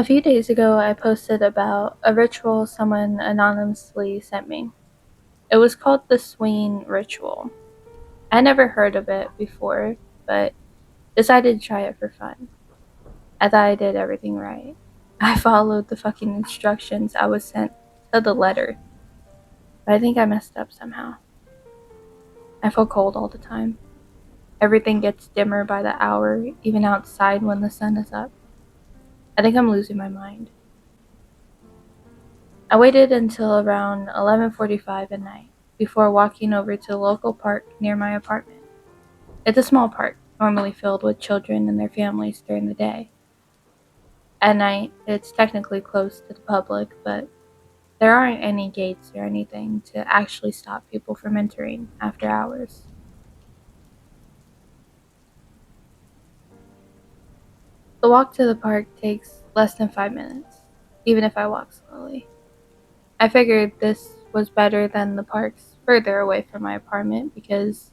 A few days ago, I posted about a ritual someone anonymously sent me. It was called the swinging ritual. I never heard of it before, but decided to try it for fun. I thought I did everything right. I followed the fucking instructions I was sent to the letter, but I think I messed up somehow. I feel cold all the time. Everything gets dimmer by the hour, even outside when the sun is up. I think I'm losing my mind. I waited until around 11:45 at night before walking over to the local park near my apartment. It's a small park, normally filled with children and their families during the day. At night, it's technically closed to the public, but there aren't any gates or anything to actually stop people from entering after hours. The walk to the park takes less than 5 minutes, even if I walk slowly. I figured this was better than the parks further away from my apartment because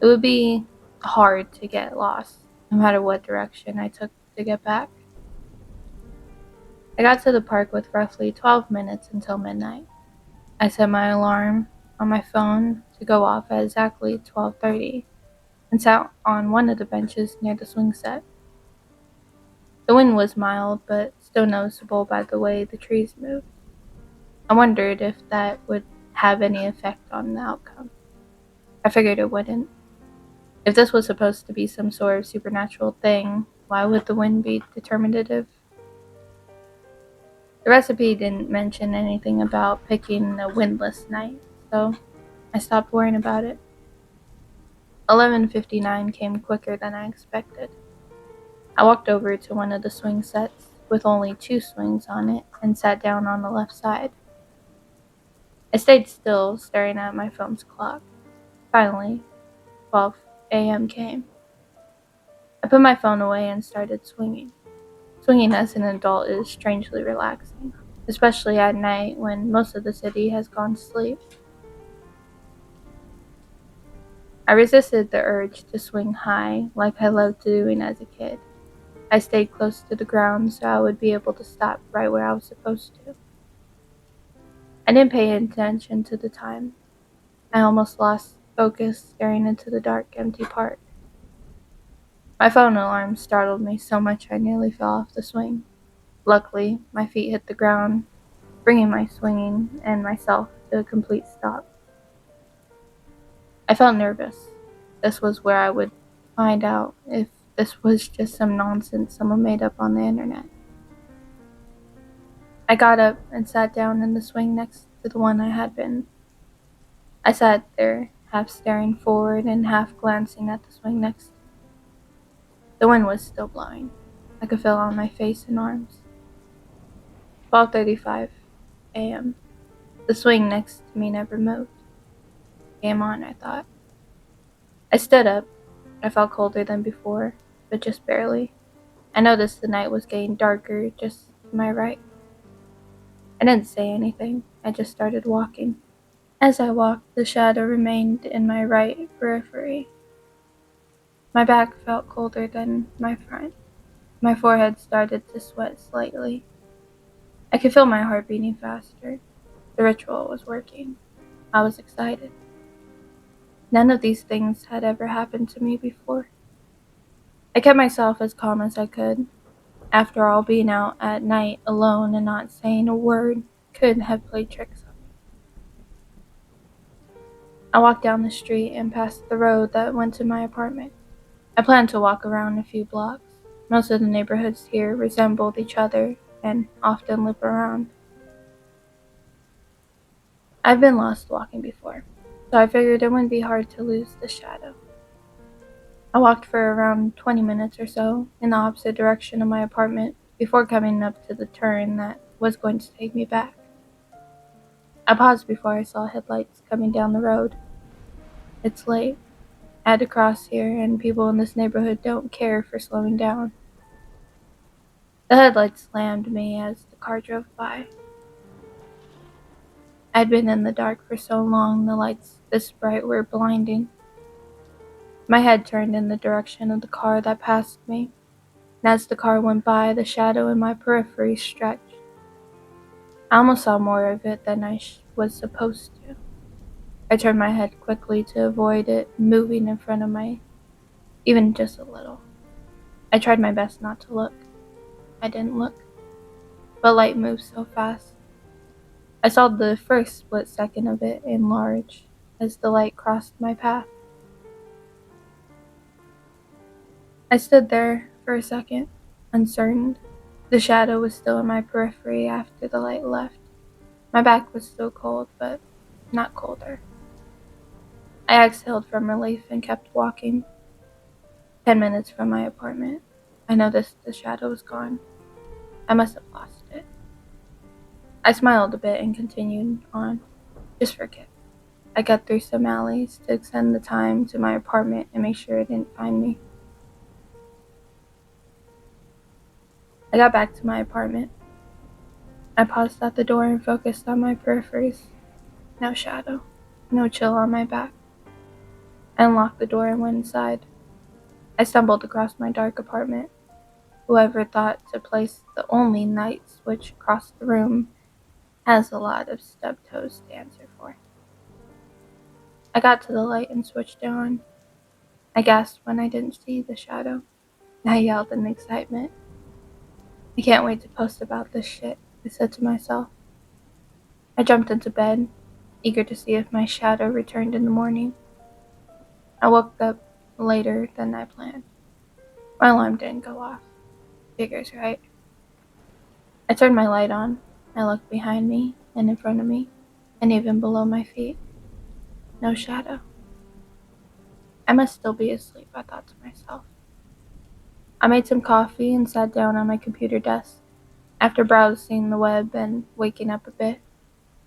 it would be hard to get lost, no matter what direction I took to get back. I got to the park with roughly 12 minutes until midnight. I set my alarm on my phone to go off at exactly 12:30 and sat on one of the benches near the swing set. The wind was mild, but still noticeable by the way the trees moved. I wondered if that would have any effect on the outcome. I figured it wouldn't. If this was supposed to be some sort of supernatural thing, why would the wind be determinative? The recipe didn't mention anything about picking a windless night, so I stopped worrying about it. 11:59 came quicker than I expected. I walked over to one of the swing sets with only two swings on it and sat down on the left side. I stayed still, staring at my phone's clock. Finally, 12 a.m. came. I put my phone away and started swinging. Swinging as an adult is strangely relaxing, especially at night when most of the city has gone to sleep. I resisted the urge to swing high like I loved doing as a kid. I stayed close to the ground so I would be able to stop right where I was supposed to. I didn't pay attention to the time. I almost lost focus staring into the dark, empty park. My phone alarm startled me so much I nearly fell off the swing. Luckily, my feet hit the ground, bringing my swinging and myself to a complete stop. I felt nervous. This was where I would find out if this was just some nonsense someone made up on the internet. I got up and sat down in the swing next to the one I had been. I sat there, half staring forward and half glancing at the swing next to me. The wind was still blowing. I could feel it on my face and arms. 12:35 a.m. The swing next to me never moved. Game on, I thought. I stood up. I felt colder than before, but just barely. I noticed the night was getting darker just to my right. I didn't say anything. I just started walking. As I walked, the shadow remained in my right periphery. My back felt colder than my front. My forehead started to sweat slightly. I could feel my heart beating faster. The ritual was working. I was excited. None of these things had ever happened to me before. I kept myself as calm as I could. After all, being out at night alone and not saying a word could have played tricks on me. I walked down the street and past the road that went to my apartment. I planned to walk around a few blocks. Most of the neighborhoods here resembled each other and often loop around. I've been lost walking before, so I figured it wouldn't be hard to lose the shadow. I walked for around 20 minutes or so in the opposite direction of my apartment before coming up to the turn that was going to take me back. I paused before I saw headlights coming down the road. It's late. I had to cross here, and people in this neighborhood don't care for slowing down. The headlights slammed me as the car drove by. I'd been in the dark for so long, the lights this bright were blinding. My head turned in the direction of the car that passed me. and as the car went by, the shadow in my periphery stretched. I almost saw more of it than I was supposed to. I turned my head quickly to avoid it moving in front of my, even just a little. I tried my best not to look. I didn't look, but light moved so fast. I saw the first split second of it enlarge as the light crossed my path. I stood there for a second, uncertain. The shadow was still in my periphery after the light left. My back was still cold, but not colder. I exhaled from relief and kept walking. 10 minutes from my apartment, I noticed the shadow was gone. I must have lost it. I smiled a bit and continued on. Just forget. I got through some alleys to extend the time to my apartment and make sure it didn't find me. I got back to my apartment. I paused at the door and focused on my peripheries. No shadow, no chill on my back. I unlocked the door and went inside. I stumbled across my dark apartment. Whoever thought to place the only night switch across the room has a lot of stub toes to answer for. I got to the light and switched it on. I gasped when I didn't see the shadow. I yelled in excitement. I can't wait to post about this shit, I said to myself. I jumped into bed, eager to see if my shadow returned in the morning. I woke up later than I planned. My alarm didn't go off. Figures, right? I turned my light on. I looked behind me and in front of me, and even below my feet. No shadow. I must still be asleep, I thought to myself. I made some coffee and sat down on my computer desk. After browsing the web and waking up a bit,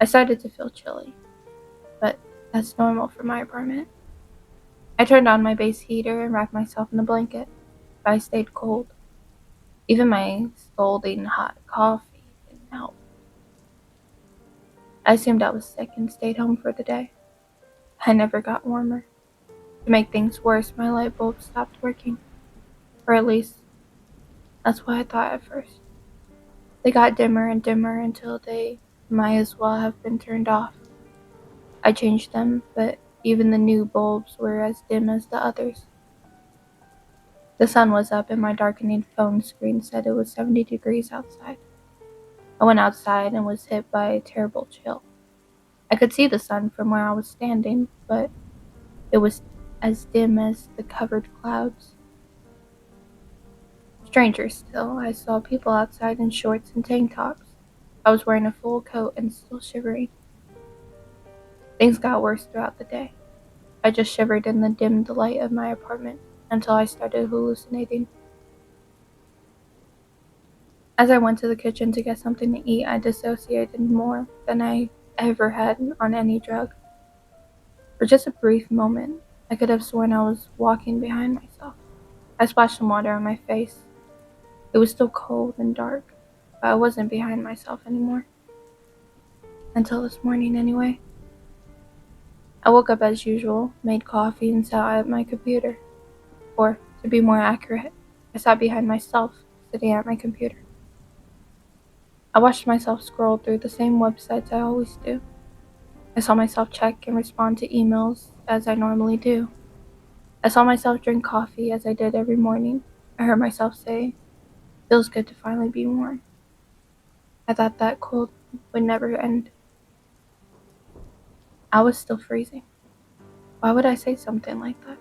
I started to feel chilly, but that's normal for my apartment. I turned on my base heater and wrapped myself in a blanket, but I stayed cold. Even my scalding hot coffee didn't help. I assumed I was sick and stayed home for the day. I never got warmer. To make things worse, my light bulb stopped working. Or at least, that's what I thought at first. They got dimmer and dimmer until they might as well have been turned off. I changed them, but even the new bulbs were as dim as the others. The sun was up and my darkening phone screen said it was 70 degrees outside. I went outside and was hit by a terrible chill. I could see the sun from where I was standing, but it was as dim as the covered clouds. Stranger still, I saw people outside in shorts and tank tops. I was wearing a full coat and still shivering. Things got worse throughout the day. I just shivered in the dim light of my apartment until I started hallucinating. As I went to the kitchen to get something to eat, I dissociated more than I ever had on any drug. For just a brief moment, I could have sworn I was walking behind myself. I splashed some water on my face. It was still cold and dark, but I wasn't behind myself anymore. Until this morning, anyway. I woke up as usual, made coffee, and sat at my computer. Or, to be more accurate, I sat behind myself, sitting at my computer. I watched myself scroll through the same websites I always do. I saw myself check and respond to emails as I normally do. I saw myself drink coffee as I did every morning. I heard myself say, "Feels good to finally be warm." I thought that cold would never end. I was still freezing. Why would I say something like that?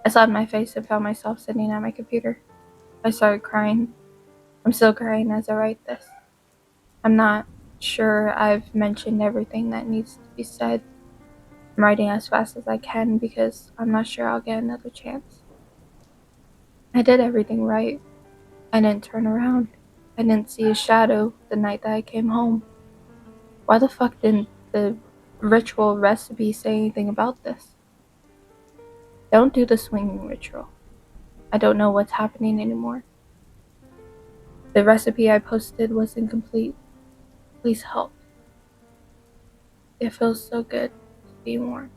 I slapped my face and found myself sitting at my computer. I started crying. I'm still crying as I write this. I'm not sure I've mentioned everything that needs to be said. I'm writing as fast as I can because I'm not sure I'll get another chance. I did everything right. I didn't turn around. I didn't see a shadow the night that I came home. Why the fuck didn't the ritual recipe say anything about this? Don't do the swinging ritual. I don't know what's happening anymore. The recipe I posted was incomplete. Please help. It feels so good to be warm.